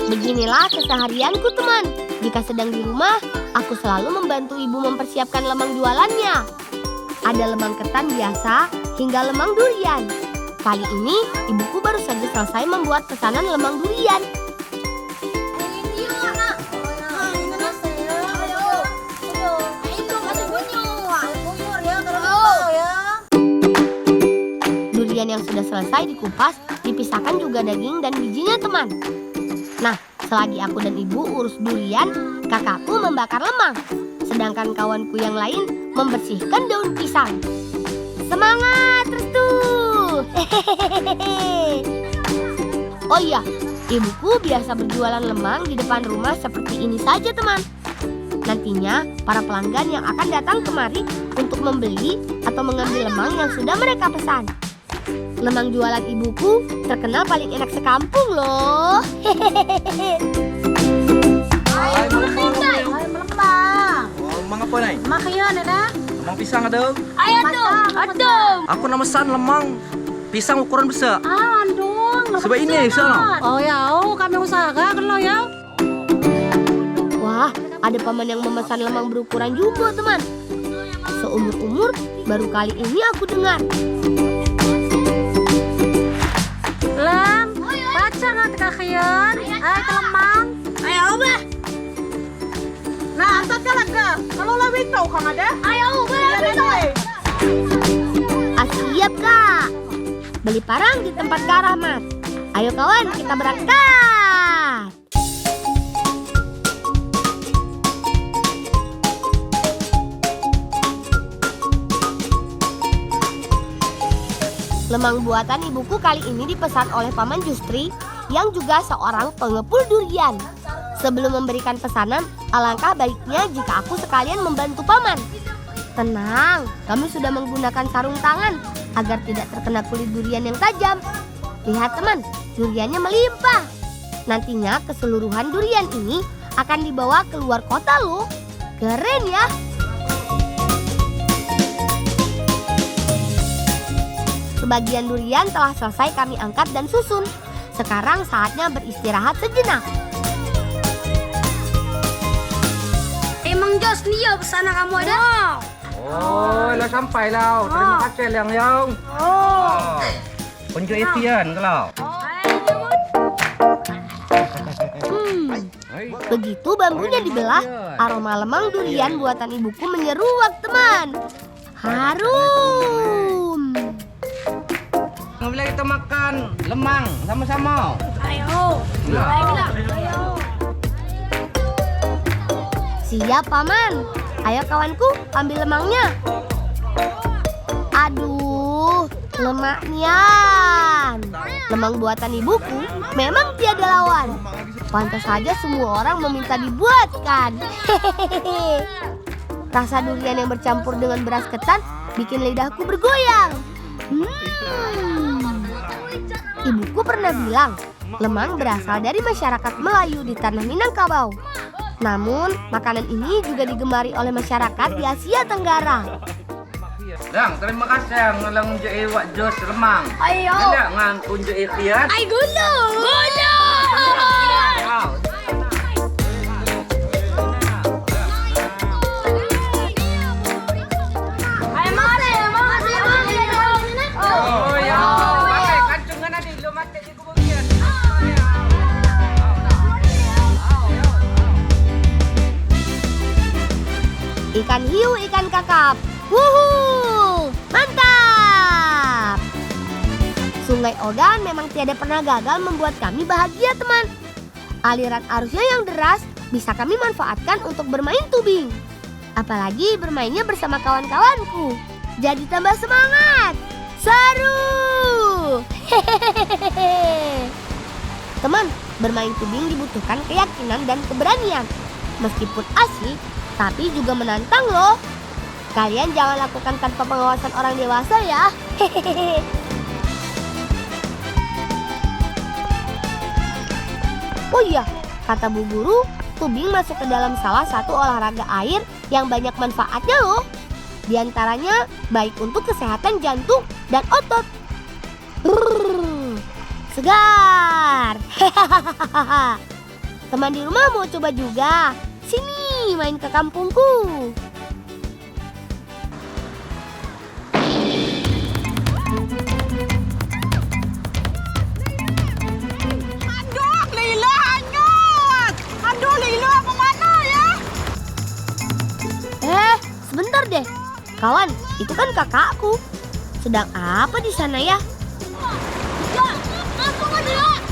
Beginilah keseharianku, teman. Jika sedang di rumah, aku selalu membantu ibu mempersiapkan lemang jualannya. Ada lemang ketan biasa hingga lemang durian. Kali ini, ibuku baru saja selesai membuat pesanan lemang durian. Durian yang sudah selesai dikupas, dipisahkan juga daging dan bijinya, teman. Nah, selagi aku dan ibu urus durian, kakakku membakar lemang. Sedangkan kawanku yang lain membersihkan daun pisang. Semangat terus tuh! Hehehe. Oh iya, ibuku biasa berjualan lemang di depan rumah seperti ini saja, teman. Nantinya, para pelanggan yang akan datang kemari untuk membeli atau mengambil lemang yang sudah mereka pesan. Lemang jualan ibuku terkenal paling enak sekampung loh. Hehehe. Hai, melembang. Lemang apa nih? Lemang kayan ada? Lemang pisang ada? Ayo dong, adem. Aku nama mesan lemang pisang ukuran besar. Andung. Sebab ini sana. Oh ya, kami usahakan lo ya. Wah, ada paman yang memesan lemang berukuran jumbo, teman. Seumur-umur, baru kali ini aku dengar. Lang, baca nggak kayan? Ayo ke lemang. Ayo, Mbak. Nah, asal ka. Kalau lebih tahu kang ada? Ayo, Mbak. Siap, Kak. Beli parang di tempat Kak Rahmat. Ayo kawan, kita berangkat. Lemang buatan ibuku kali ini dipesan oleh Paman Justri yang juga seorang pengepul durian. Sebelum memberikan pesanan, alangkah baiknya jika aku sekalian membantu Paman. Tenang, kami sudah menggunakan sarung tangan agar tidak terkena kulit durian yang tajam. Lihat teman, duriannya melimpah. Nantinya keseluruhan durian ini akan dibawa ke luar kota loh. Keren ya. Sebagian durian telah selesai kami angkat dan susun. Sekarang saatnya beristirahat sejenak. Emang Jos nih ya pesanan kamu ada? Oh, lah sampai lah. Terima kasih Liang Yang. Oh. Penjual Etian kalau. Begitu bambunya dibelah, aroma lemang durian buatan ibuku menyeruak teman. Harum. Bila kita makan lemang sama-sama. Ayo. Ayo. Siap Paman. Ayo kawanku, ambil lemangnya. Aduh, lemaknya. Lemang buatan ibuku memang tiada lawan. Pantas saja semua orang meminta dibuatkan. Hehehe. Rasa durian yang bercampur dengan beras ketan bikin lidahku bergoyang. Ibuku pernah bilang, lemang berasal dari masyarakat Melayu di tanah Minangkabau. Namun, makanan ini juga digemari oleh masyarakat di Asia Tenggara. Dang, terima kasih yang ngelang unjuk wak Jos lemang. Ayo. Ada ngan unjuk Etian. Ay, gulung! Oh ya, pakai kancungan ada lo mati di kuburan. Ikan hiu, ikan kakap. Wuhu! Mantap! Sungai Ogan memang tiada pernah gagal membuat kami bahagia, teman. Aliran arusnya yang deras bisa kami manfaatkan untuk bermain tubing. Apalagi bermainnya bersama kawan-kawanku. Jadi tambah semangat. Seru! Hehehe. Teman, bermain tubing dibutuhkan keyakinan dan keberanian. Meskipun asik, tapi juga menantang loh. Kalian jangan lakukan tanpa pengawasan orang dewasa ya. Hehehe. Oh iya, kata Bu Guru, tubing masuk ke dalam salah satu olahraga air yang banyak manfaatnya loh. Di antaranya baik untuk kesehatan jantung dan otot. segar. Teman di rumah mau coba juga? Sini main ke kampungku. Aduh, Lila hanyut. Aduh, Lila kemana ya? Sebentar deh. Kawan, itu kan kakakku. Sedang apa di sana ya?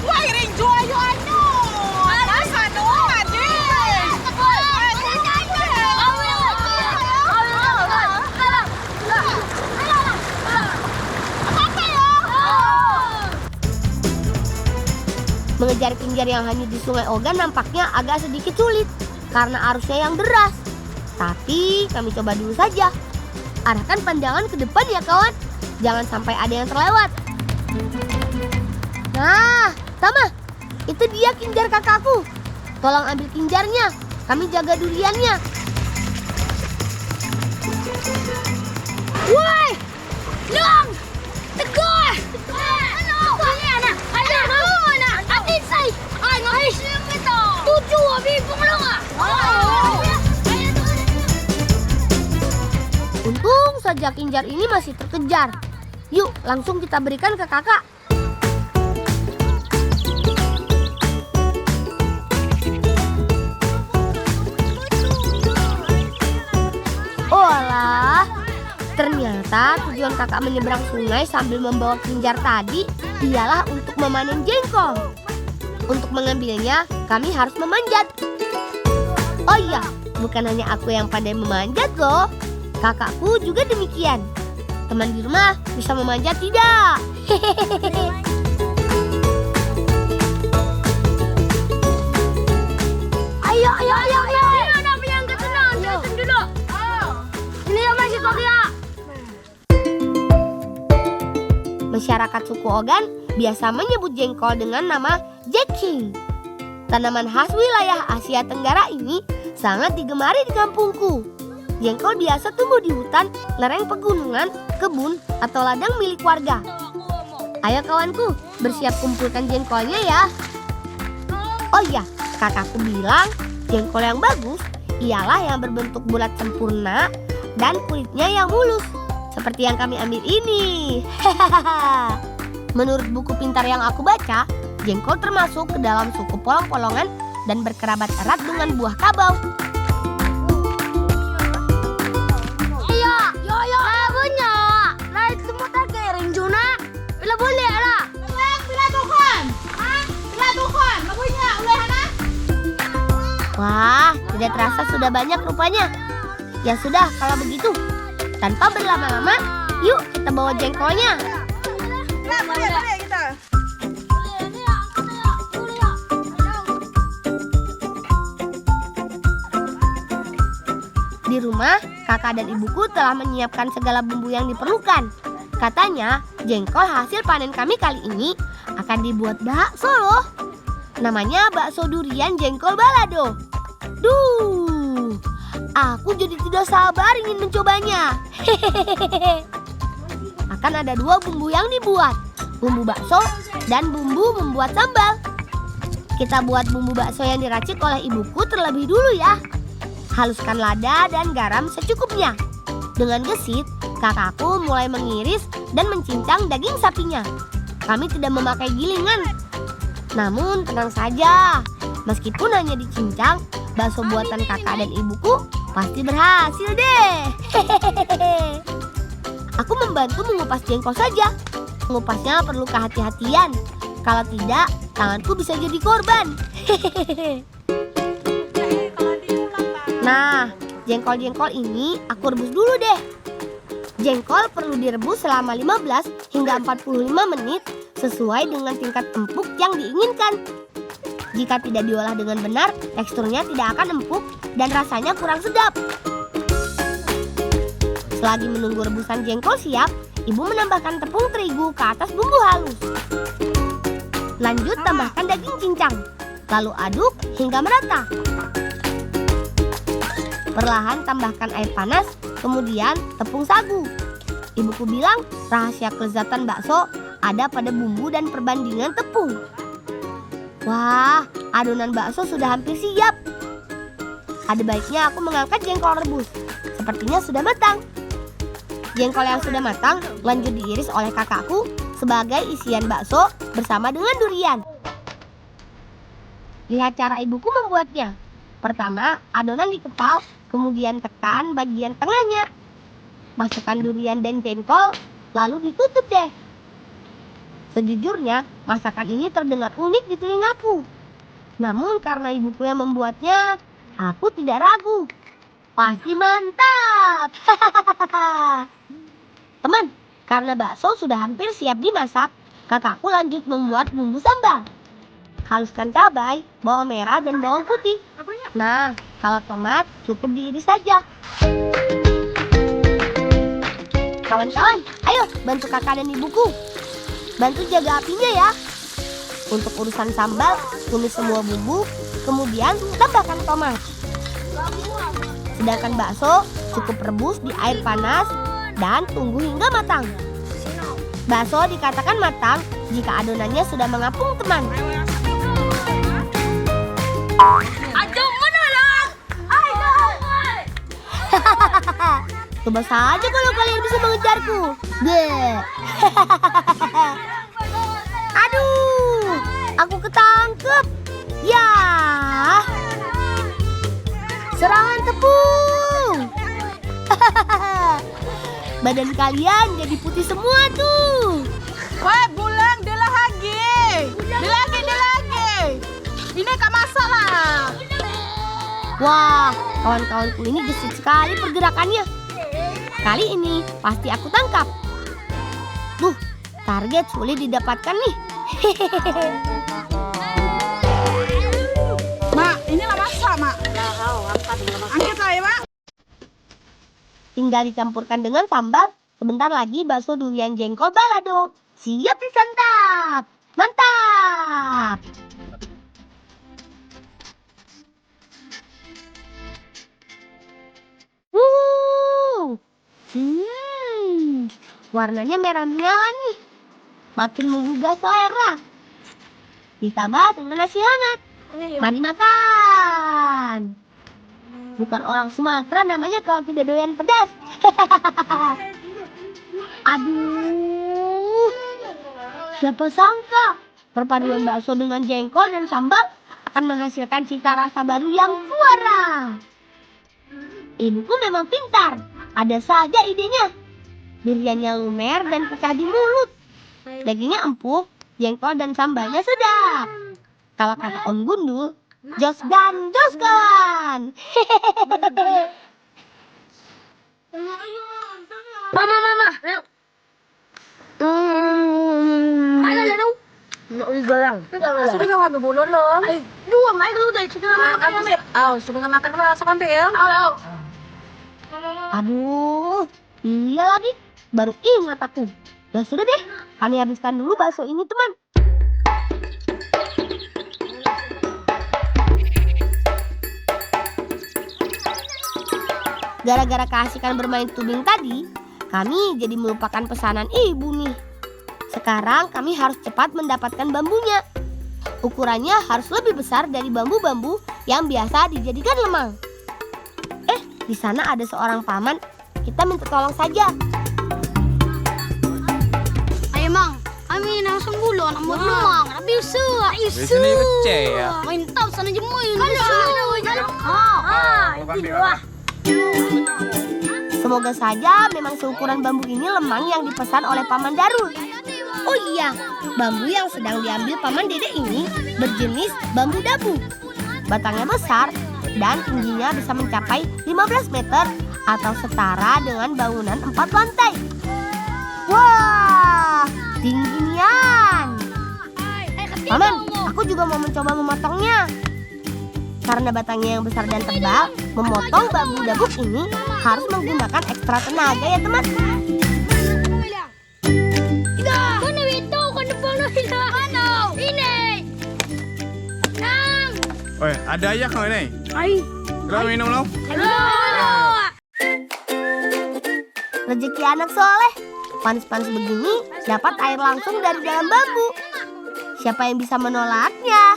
Wah, Rinjo ayo hanyut. Anu, adik. Apa ya? Mengejar kinjar yang hanyut di Sungai Ogan nampaknya agak sedikit sulit karena arusnya yang deras. Tapi kami coba dulu saja. Arahkan pandangan ke depan ya kawan. Jangan sampai ada yang terlewat. Nah, Tama, itu dia kinjar kakakku. Tolong ambil kinjarnya. Kami jaga duriannya. Woi, Long, tegur. Untung saja kinjar ini masih terkejar. Yuk, langsung kita berikan ke kakak. Oalah, ternyata tujuan kakak menyeberang sungai sambil membawa kinjar tadi ialah untuk memanen jengkol. Untuk mengambilnya, kami harus memanjat. Oh iya, bukan hanya aku yang pandai memanjat loh. Kakakku juga demikian. Teman di rumah bisa memanjat tidak? Ayo. Masyarakat suku Ogan biasa menyebut jengkol dengan nama jecing. Tanaman khas wilayah Asia Tenggara ini sangat digemari di kampungku. Jengkol biasa tumbuh di hutan, lereng pegunungan, kebun, atau ladang milik warga. Ayo kawanku, bersiap kumpulkan jengkolnya ya. Oh iya, kakakku bilang jengkol yang bagus ialah yang berbentuk bulat sempurna dan kulitnya yang mulus. Seperti yang kami ambil ini. Menurut buku pintar yang aku baca, jengkol termasuk ke dalam suku polong-polongan dan berkerabat erat dengan buah kabau. Wah, tidak terasa sudah banyak rupanya. Ya sudah, kalau begitu, tanpa berlama-lama, yuk kita bawa jengkolnya. Boleh kita. Di rumah, kakak dan ibuku telah menyiapkan segala bumbu yang diperlukan. Katanya, jengkol hasil panen kami kali ini akan dibuat bakso loh. Namanya bakso durian jengkol balado. Duh, aku jadi tidak sabar ingin mencobanya. Akan ada 2 bumbu yang dibuat, bumbu bakso dan bumbu membuat sambal. Kita buat bumbu bakso yang diracik oleh ibuku terlebih dulu ya. Haluskan lada dan garam secukupnya. Dengan gesit, kakakku mulai mengiris dan mencincang daging sapinya. Kami tidak memakai gilingan. Namun tenang saja, meskipun hanya dicincang, bakso buatan kakak dan ibuku pasti berhasil deh. Aku membantu mengupas jengkol saja. Mengupasnya perlu kehati-hatian. Kalau tidak, tanganku bisa jadi korban. Nah, jengkol-jengkol ini aku rebus dulu deh. Jengkol perlu direbus selama 15 hingga 45 menit sesuai dengan tingkat empuk yang diinginkan. Jika tidak diolah dengan benar, teksturnya tidak akan empuk dan rasanya kurang sedap. Selagi menunggu rebusan jengkol siap, ibu menambahkan tepung terigu ke atas bumbu halus. Lanjut tambahkan daging cincang, lalu aduk hingga merata. Perlahan tambahkan air panas, kemudian tepung sagu. Ibuku bilang rahasia kelezatan bakso ada pada bumbu dan perbandingan tepung. Wah, adonan bakso sudah hampir siap. Ada baiknya aku mengangkat jengkol rebus. Sepertinya sudah matang. Jengkol yang sudah matang lanjut diiris oleh kakakku sebagai isian bakso bersama dengan durian. Lihat cara ibuku membuatnya. Pertama, adonan dikepal, kemudian tekan bagian tengahnya. Masukkan durian dan jengkol, lalu ditutup deh. Sejujurnya, masakan ini terdengar unik di telingaku. Namun karena ibuku yang membuatnya, aku tidak ragu. Pasti mantap! Teman, karena bakso sudah hampir siap dimasak, kakakku lanjut membuat bumbu sambal. Haluskan cabai, bawang merah, dan bawang putih. Nah, kalau tomat cukup diiris saja. Kawan-kawan, ayo bantu kakak dan ibuku. Bantu jaga apinya ya. Untuk urusan sambal, tumis semua bumbu, kemudian tambahkan tomat. Sedangkan bakso cukup rebus di air panas dan tunggu hingga matang. Bakso dikatakan matang jika adonannya sudah mengapung, teman. Coba saja kalau kalian bisa mengejarku. Bleh. Aduh, aku ketangkep. Ya, serangan tepung. Badan kalian jadi putih semua tuh. Wah, Bulang, dia lagi. Dia lagi. Ini kak masalah. Wah, kawan-kawanku ini gesit sekali pergerakannya. Kali ini pasti aku tangkap. Target sulit didapatkan nih. Mak, inilah masak, Mak. Angkat aja, Mak. Tinggal dicampurkan dengan sambal. Sebentar lagi bakso durian jengkol balado siap disantap. Mantap! Warnanya merah-merah nih. Makin menggugah selera. Ditambah dengan nasi hangat. Mari makan. Bukan orang Sumatera namanya kalau tidak doyan pedas. Aduh, siapa sangka perpaduan bakso dengan jengkol dan sambal akan menghasilkan cita rasa baru yang juara. Ibuku memang pintar, ada saja idenya. Duriannya lumer dan pecah di mulut. Dagingnya empuk, jengkol dan sambalnya sedap. Kalau kata Om Gundul, jos dan joskan. Mama. Sudah nggak bulon loh. Dua mai dulu deh, sudah makan ambil. Sudah nggak makan rasa ambil. Aduh, iya lagi. Baru ingat aku. Ya sudah deh, kami habiskan dulu bakso ini, teman. Gara-gara keasikan bermain tubing tadi, kami jadi melupakan pesanan ibu nih. Sekarang kami harus cepat mendapatkan bambunya. Ukurannya harus lebih besar dari bambu-bambu yang biasa dijadikan lemang. Di sana ada seorang paman. Kita minta tolong saja. Ay, Mang. Kami langsung bulo. Nak buat lemang. Nak biasa. Di sini kecil ya. Main tahu sana jemuin. Itu dua. Semoga saja memang seukuran bambu ini lemang yang dipesan oleh Paman Darul. Oh iya, bambu yang sedang diambil Paman Dede ini berjenis bambu dabu. Batangnya besar dan tingginya bisa mencapai 15 meter atau setara dengan bangunan 4 lantai. Wah, tinggian. Paman, aku juga mau mencoba memotongnya. Karena batangnya yang besar dan tebal, memotong bambu dabuk ini harus menggunakan ekstra tenaga ya teman. Mana itu? Kan depan mana? Ini. Nang. Oi, ada ayah kau ni? Ay. Kalau minum lo? Halo. Rezeki anak soleh, panas-panas begini dapat air langsung dari dalam bambu. Siapa yang bisa menolaknya?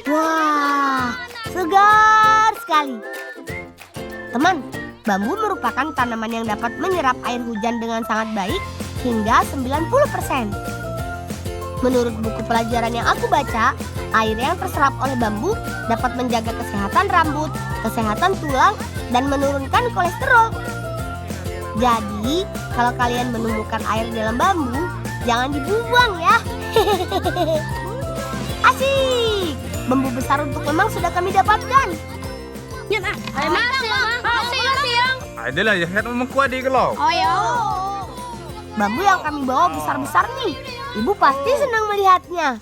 Wah, segar sekali. Teman, bambu merupakan tanaman yang dapat menyerap air hujan dengan sangat baik hingga 90%. Menurut buku pelajaran yang aku baca, air yang terserap oleh bambu dapat menjaga kesehatan rambut, kesehatan tulang, dan menurunkan kolesterol. Jadi, kalau kalian menemukan air dalam bambu, jangan dibuang ya. Asik! Bambu besar untuk lemang sudah kami dapatkan. Adalah ya, kan memang kuat di kalau. Oh ya. Bambu yang kami bawa besar-besar nih. Ibu pasti senang melihatnya.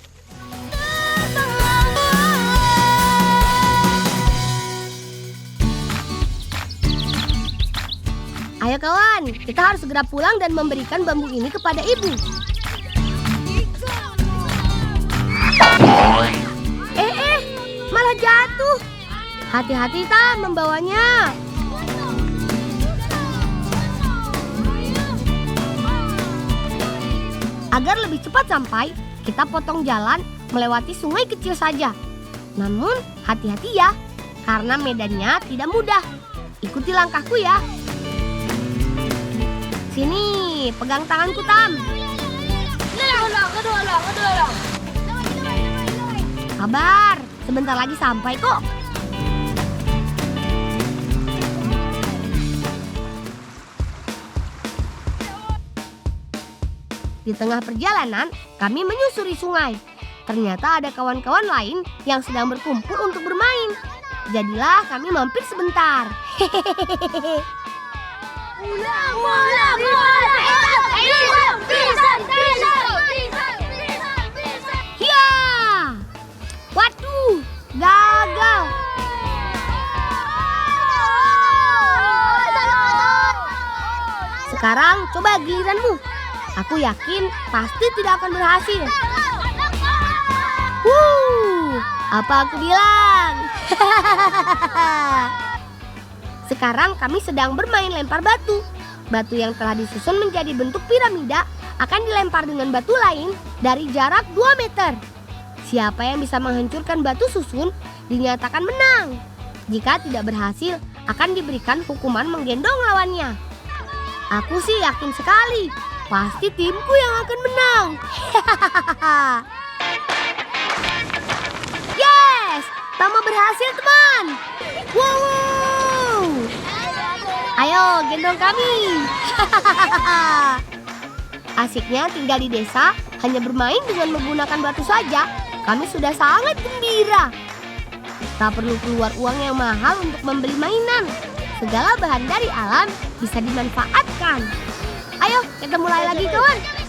Ayo kawan, kita harus segera pulang dan memberikan bambu ini kepada ibu. Malah jatuh. Hati-hati Ta membawanya. Agar lebih cepat sampai, kita potong jalan melewati sungai kecil saja. Namun hati-hati ya, karena medannya tidak mudah. Ikuti langkahku ya. Sini, pegang tanganku Tam. Sabar, sebentar lagi sampai kok. Di tengah perjalanan, kami menyusuri sungai. Ternyata ada kawan-kawan lain yang sedang berkumpul untuk bermain. Jadilah kami mampir sebentar. Ya, waduh, gagal. Sekarang coba giliranmu. Aku yakin pasti tidak akan berhasil. Apa aku bilang? Sekarang kami sedang bermain lempar batu. Batu yang telah disusun menjadi bentuk piramida akan dilempar dengan batu lain dari jarak 2 meter. Siapa yang bisa menghancurkan batu susun dinyatakan menang. Jika tidak berhasil, akan diberikan hukuman menggendong lawannya. Aku sih yakin sekali, pasti timku yang akan menang. Yes, Tama berhasil teman. Wow. Ayo gendong kami. Asiknya tinggal di desa, hanya bermain dengan menggunakan batu saja. Kami sudah sangat gembira. Tak perlu keluar uang yang mahal untuk membeli mainan. Segala bahan dari alam bisa dimanfaatkan. Ayo kita mulai lagi kawan.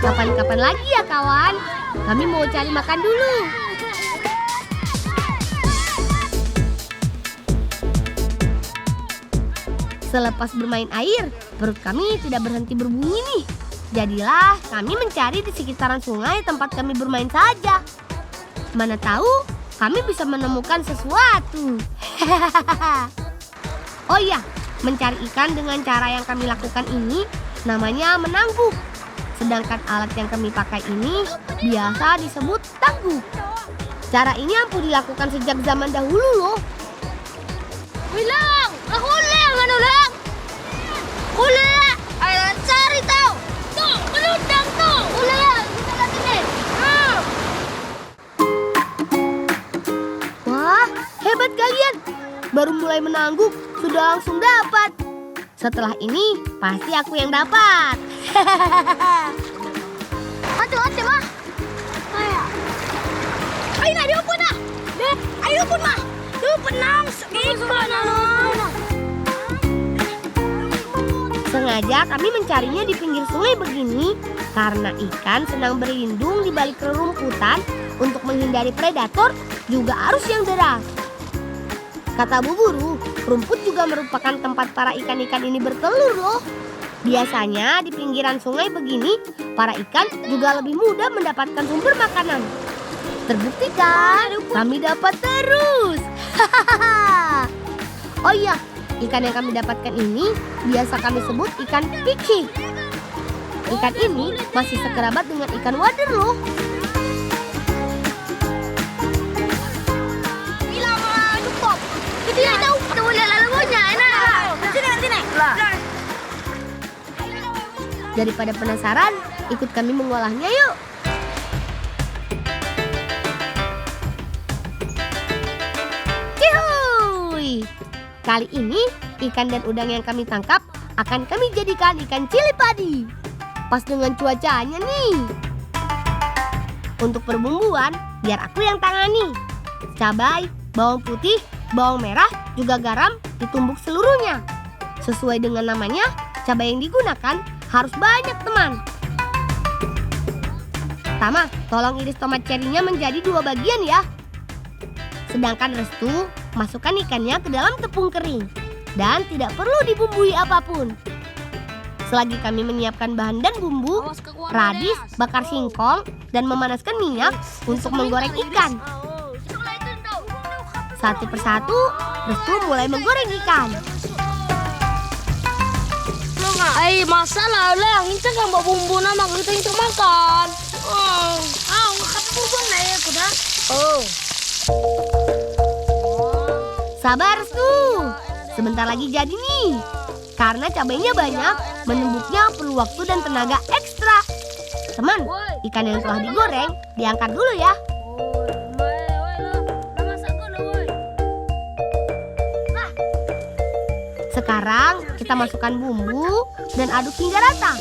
Kapan-kapan lagi ya kawan. Kami mau cari makan dulu. Selepas bermain air, perut kami tidak berhenti berbunyi nih. Jadilah kami mencari di sekitaran sungai tempat kami bermain saja. Mana tahu kami bisa menemukan sesuatu. Oh iya, mencari ikan dengan cara yang kami lakukan ini namanya menangguk. Sedangkan alat yang kami pakai ini biasa disebut tangguk. Cara ini ampuh dilakukan sejak zaman dahulu loh. Bilang, hulang ano lang? Hula! Ay, cari tau! Tuh, meludang tuh! Hula! Bisa natin eh! Wah, hebat kalian. Baru mulai menangguk, sudah langsung dapat. Setelah ini, pasti aku yang dapat. Hati-hati mah! Ay, na, di pun na! Ayo pun mah! Di penang! Ikan ano! Sengaja kami mencarinya di pinggir sungai begini karena ikan senang berlindung di balik rerumputan untuk menghindari predator juga arus yang deras. Kata Bu Guru, rumput juga merupakan tempat para ikan-ikan ini bertelur loh. Biasanya di pinggiran sungai begini, para ikan juga lebih mudah mendapatkan sumber makanan. Terbukti kan? Kami dapat terus. Oh iya, ikan yang kami dapatkan ini biasa kami sebut ikan piki. Ikan ini masih sekerabat dengan ikan wader loh. Tidak tahu, kita boleh lalunya. Sini. Daripada penasaran, ikut kami mengolahnya yuk. Cihuy! Kali ini ikan dan udang yang kami tangkap akan kami jadikan ikan cili padi. Pas dengan cuacanya nih. Untuk perbumbuan, biar aku yang tangani. Cabai, bawang putih, bawang merah, juga garam ditumbuk seluruhnya. Sesuai dengan namanya, cabai yang digunakan harus banyak teman. Tama, tolong iris tomat cerinya menjadi 2 bagian ya. Sedangkan Restu, masukkan ikannya ke dalam tepung kering. Dan tidak perlu dibumbui apapun. Selagi kami menyiapkan bahan dan bumbu, Radis bakar singkong dan memanaskan minyak untuk menggoreng ikan. Satu persatu, Restu mulai menggoreng ikan. Ay, masalah lang. Hinta kang babumbu na magluto yung makan. Kapag na yan ko na. Sabar Restu, sebentar lagi jadi nih. Karena cabainya banyak, menumbuknya perlu waktu dan tenaga ekstra. Teman, ikan yang telah digoreng diangkat dulu ya. Sekarang kita masukkan bumbu dan aduk hingga rata.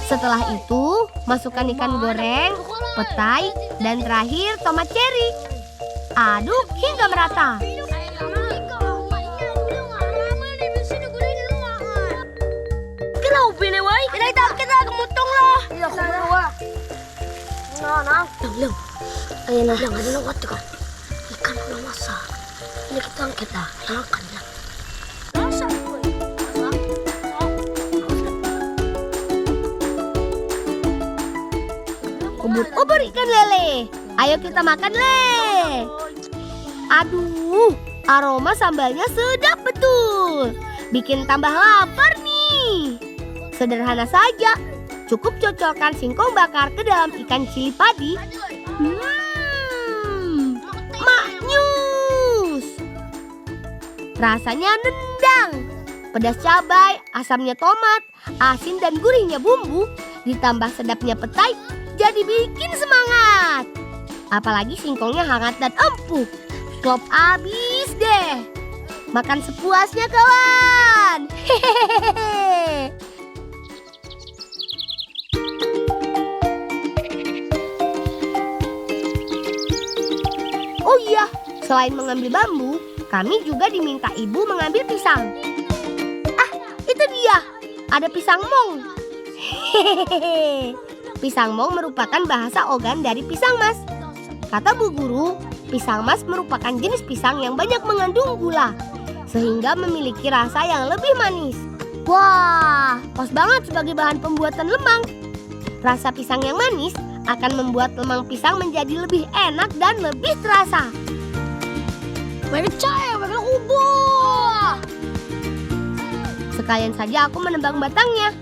Setelah itu, masukkan ikan goreng, petai, dan terakhir tomat ceri. Aduk hingga merata. Ayan na. Lang, ano lang ka? Ikan na masa. Ini kita angkat dah. Yang akan ya. Ubur-ubur ikan lele. Ayo kita makan le. Aduh, aroma sambalnya sedap betul. Bikin tambah lapar nih. Sederhana saja. Cukup cocokkan singkong bakar ke dalam ikan cili padi. Maknyus. Rasanya nendang. Pedas cabai, asamnya tomat, asin dan gurihnya bumbu, ditambah sedapnya petai, jadi bikin semangat. Apalagi singkongnya hangat dan empuk. Klop abis deh. Makan sepuasnya kawan. Hehehe. Oh iya, selain mengambil bambu, kami juga diminta ibu mengambil pisang. Ah, itu dia. Ada pisang mong. Hehehe. Pisang mong merupakan bahasa Ogan dari pisang mas. Kata Bu Guru, pisang mas merupakan jenis pisang yang banyak mengandung gula, sehingga memiliki rasa yang lebih manis. Wah, pas banget sebagai bahan pembuatan lemang. Rasa pisang yang manis akan membuat lemang pisang menjadi lebih enak dan lebih terasa. Percaya, bakal ubah. Sekalian saja aku menebang batangnya.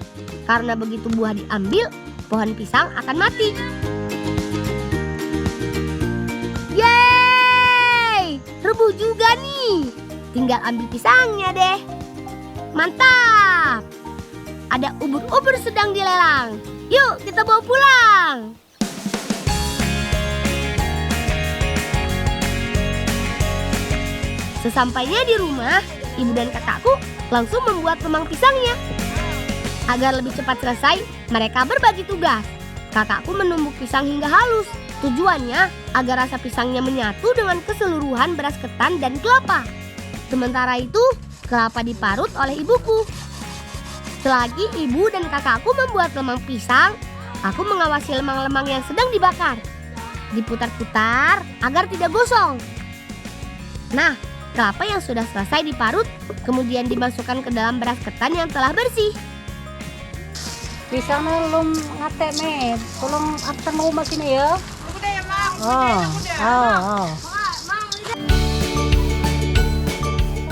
Karena begitu buah diambil, pohon pisang akan mati. Yeay! Rebuh juga nih. Tinggal ambil pisangnya deh. Mantap! Ada ubur-ubur sedang dilelang. Yuk kita bawa pulang. Sesampainya di rumah, ibu dan kakakku langsung membuat lemang pisangnya. Agar lebih cepat selesai, mereka berbagi tugas. Kakakku menumbuk pisang hingga halus. Tujuannya agar rasa pisangnya menyatu dengan keseluruhan beras ketan dan kelapa. Sementara itu, kelapa diparut oleh ibuku. Selagi ibu dan kakakku membuat lemang pisang, aku mengawasi lemang-lemang yang sedang dibakar. diputar-putar agar tidak gosong. Nah, kelapa yang sudah selesai diparut kemudian dimasukkan ke dalam beras ketan yang telah bersih. Pisangnya belum ngate nih. Tolong anteng rumah sini ya. Udah ya, Mang.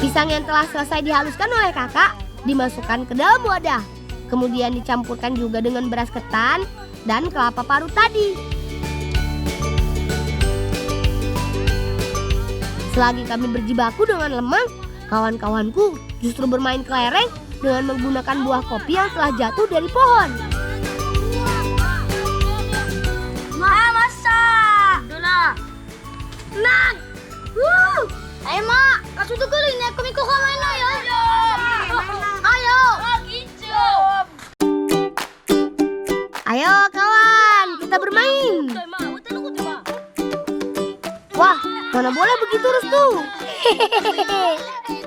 Pisang yang telah selesai dihaluskan oleh kakak dimasukkan ke dalam wadah. Kemudian dicampurkan juga dengan beras ketan dan kelapa parut tadi. Selagi kami berjibaku dengan lemang, kawan-kawanku justru bermain kelereng dengan menggunakan buah kopi yang telah jatuh dari pohon. Masak. Dula. Nang. Ayo, Mak. Kasih tuh kulit nih, kami kok main ayo. Ayo. Ayo kawan, kita bermain. Wah, mana boleh begitu Restu.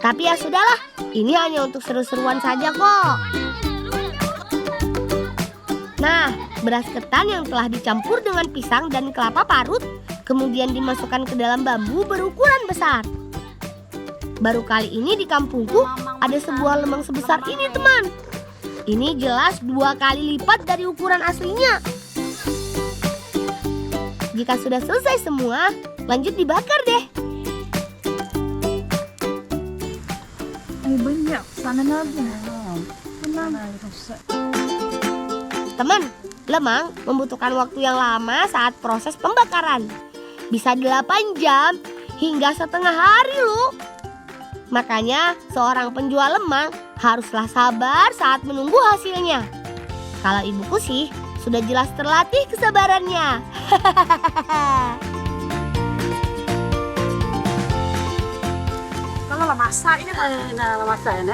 Tapi ya sudahlah, ini hanya untuk seru-seruan saja kok. Nah, beras ketan yang telah dicampur dengan pisang dan kelapa parut kemudian dimasukkan ke dalam bambu berukuran besar. Baru kali ini di kampungku ada sebuah lemang sebesar ini, teman. Ini jelas 2 kali lipat dari ukuran aslinya. Jika sudah selesai semua, lanjut dibakar deh. Banyak. Sana lagi. Teman, lemang membutuhkan waktu yang lama saat proses pembakaran. Bisa 8 jam hingga setengah hari loh. Makanya seorang penjual lemang haruslah sabar saat menunggu hasilnya. Kalau ibuku sih sudah jelas terlatih kesabarannya. Kalau lah masak ini lah masak ini.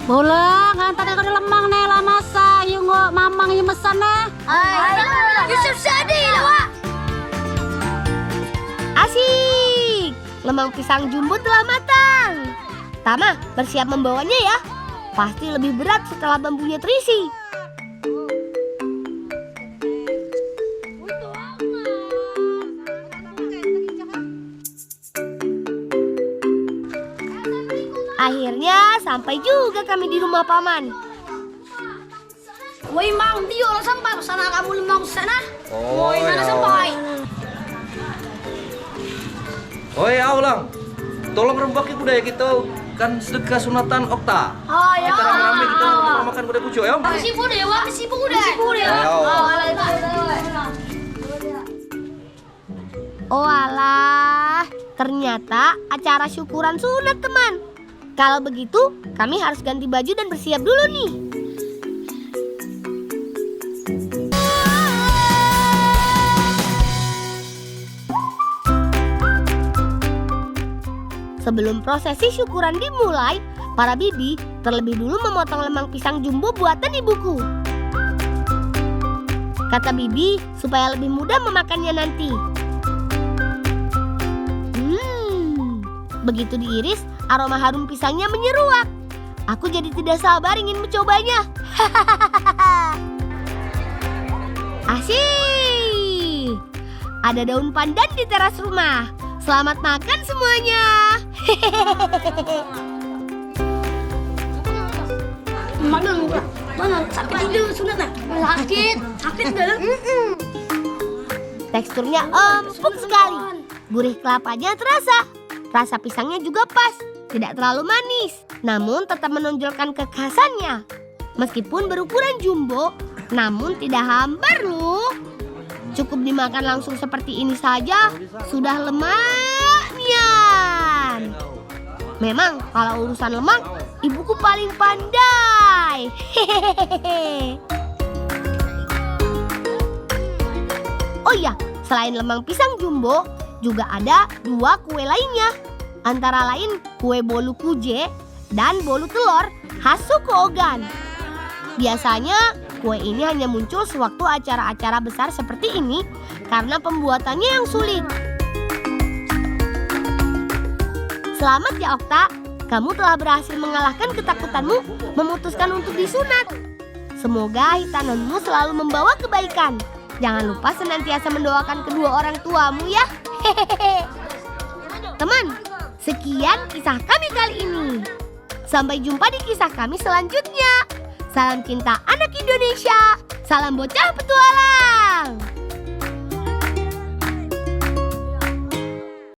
Boleh, ngantar aku di lemang nih lah masak. Yung mamang yung mesan nih. Yusuf Sadi, Wak. Asik! Lemang pisang jumbo telah matang. Tama, bersiap membawanya ya. Pasti lebih berat setelah bambunya terisi. Akhirnya sampai juga kami di rumah paman. Woi, Mang, Tio lah sampai sana kamu lemang sana. Oh, Woi, mana ya. sampai? Oi, Aulang. Tolong rembaki budaya kita. Kan sedekah sunatan Okta. Oh, ya. Kita rame-rame kita makan budaya pucuk ya. Misi bude, Wak, misi bude. Ayo. Oh alah, ternyata acara syukuran sunat teman. Kalau begitu, kami harus ganti baju dan bersiap dulu nih. Sebelum prosesi syukuran dimulai, para bibi terlebih dulu memotong lemang pisang jumbo buatan ibuku. Kata bibi supaya lebih mudah memakannya nanti. Begitu diiris, aroma harum pisangnya menyeruak. Aku jadi tidak sabar ingin mencobanya. Asyik! Ada daun pandan di teras rumah. Selamat makan semuanya. Mana? Sakit tidur sunat nak? Sakit dalam. Teksturnya empuk sekali. Gurih kelapanya terasa. Rasa pisangnya juga pas, tidak terlalu manis, namun tetap menonjolkan kekhasannya. Meskipun berukuran jumbo, namun tidak hambar loh. Cukup dimakan langsung seperti ini saja, sudah lemaknya. Memang kalau urusan lemak, ibuku paling pandai. Oh iya, selain lemang pisang jumbo, juga ada 2 kue lainnya, antara lain kue bolu kuje dan bolu telur khas suku Ogan. Biasanya kue ini hanya muncul sewaktu acara-acara besar seperti ini karena pembuatannya yang sulit. Selamat ya Okta, kamu telah berhasil mengalahkan ketakutanmu memutuskan untuk disunat. Semoga hitananmu selalu membawa kebaikan. Jangan lupa senantiasa mendoakan kedua orang tuamu ya. Hehehe. Teman, sekian kisah kami kali ini. Sampai jumpa di kisah kami selanjutnya. Salam cinta anak Indonesia. Salam bocah petualang.